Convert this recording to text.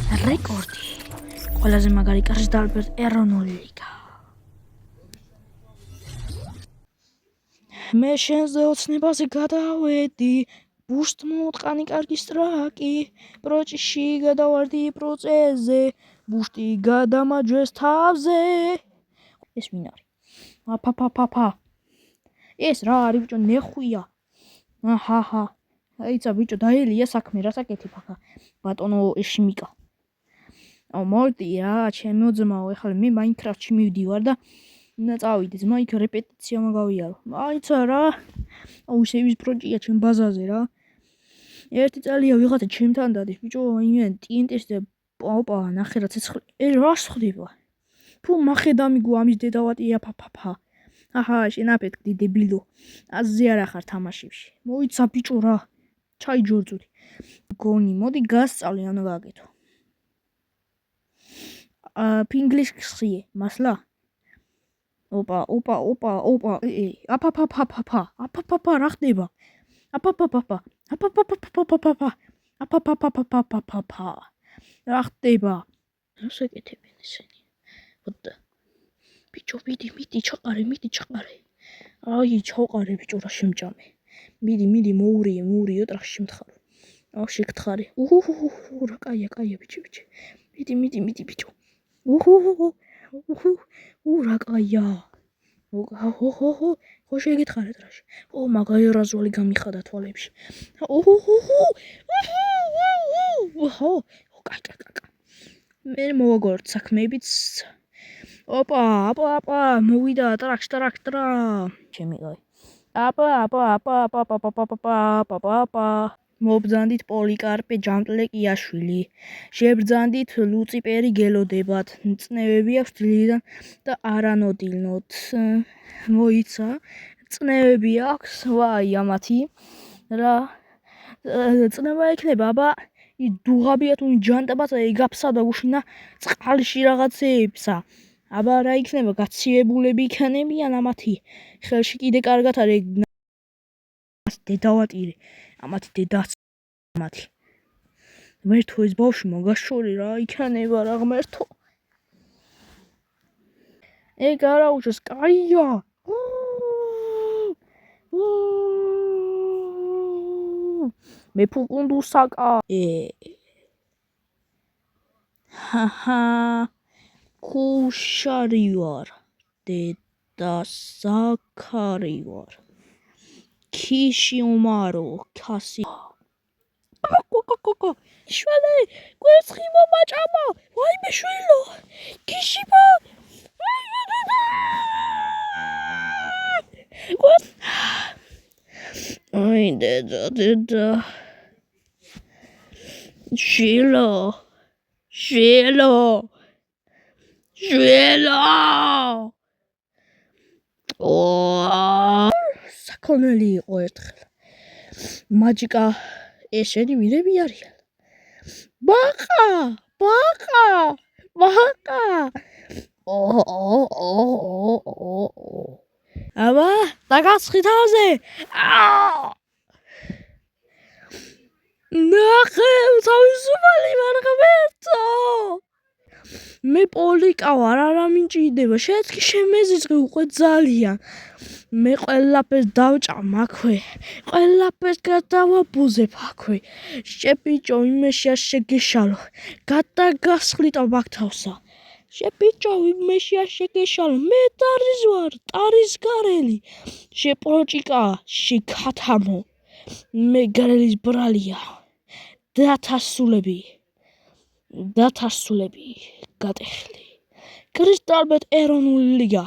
რეკორდი. ყველაზე მაგარი კრისტალბერტ ეროვნული ლიგა. მე შენზე ოცნებაზე გადავედი, ბუშტ მოვტყანი კარგი სტრაკი, პროჭიში გადავარდი პროცესზე, ბუშტი გადამაჯვეს თავზე. ეს ვინ არის? აფაფაფაფა. ეს რა არის ბიჭო, ნეხვია. აჰაჰა. აიცა ბიჭო, დაელია საქმე, რა საკეთებ ახლა? ბატონო ეშმიკა. მოვდი რა, ჩემო ძმაო, ეხლა მე მაინკრაფტში მივდივარ და წავიდე ძმა, იქ რეპეტიცია მაგავიარო. აიცა რა. ისევის პროჭია ჩემ ბაზაზე რა. ერთი წელია ვიღაცა ჩემთან დადის, ბიჭო, იმენ TNT-ს და ოპა, ნახე რა ცეცხლი. რას ხდება? ფუ მახე დამიგო ამის დედავატია ფაფაფა. აჰა, შენ აფეთქდი დებილო. აზე არა ხარ თამაშებში. მოიცა ბიჭო რა. ჩაიჯორძული. გონი, მოდი გასწავლე, ანუ გაგეთო. ფინგლის ხსიე, მასლა. ოპა. აფაფაფაფა, რა ხდება? აფაფაფაფა. რა ხდება? რა შეკეთებენ ესენი? ვოდა. ბიჭო, მიდი, ჩაყარე. აი, ჩაყარე ბიჭო, რა შემჭამე. მიდი, მოურიო, ტრახში მთხარო. შეგთხარი. რა კაია ბიჭო. მიდი ბიჭო. რა კაია. ხო შეგითხარე ტრაში. მაგარი რაზვალი გამიხადა თვალებში. კაკაკაკა. მე მოვაგოროთ საქმეებიც. ოპა, მოვიდა ტრაქშტრა. შემიგავი. აპა. მობძანდით პოლიკარპე ჯამტლეკიაშვილი. შებრძანდით ლუციპერი გელოდებათ. წნევები აქვს დილიდან და არანოდილნოთ. მოიცა. წნევები აქვს, ვაი ამათი. რა. წნევა იქნება, აბა დუღაბია თუ ჯანტაბაც ეგაფსა და უშინა წყალში რაღაცეებსა. აბა რა იქნება, გაციებულები იქნებიან ამათი. ხელში კიდე კარგად არის დედავატირე. ამათი დედაც ამათი. მერთო ეს ბავშვი მაგაშორი რა იქნება რა ღმერთო. ეგ არა უშოს კაია. მე ფუკუნდუსაკა. ჰაჰა. ქუშარი ვარ. დედასაკარი ვარ. ქიში უმარო, ქასი. კოკო. შველი, კვერცხი მომაჭამა. ვაიმე შვილო. ქიშიბა. აი დედა. შვილო. საქონელი იყო ერთხელ. მაჯიკა ესენი ვირები არიან. ბაყა. აბა, დაგასხი თავზე. ნახე, თავისუფალი ვარ ღმერთო. მე პოლიკა ვარ, არა მინჭიდება. შეთქი შემეზიწყე უკვე ძალიან. მე ყველაფერს დავჭამ აქვე. ყველაფერს გადავაბუზებ აქვე. შეპიჭო იმეში არ შეგეშალო. გადაგასხლიტო ბაქთავსა. შეპიჭო იმეში არ შეგეშალო. მე ტარის ვარ, ტარის გარელი. შეპროჭიკა, შეკათამო. მე გარელის ბრალია. დათასულები გატეხლი. კრისტალბერტ ეროვნული ლიგა.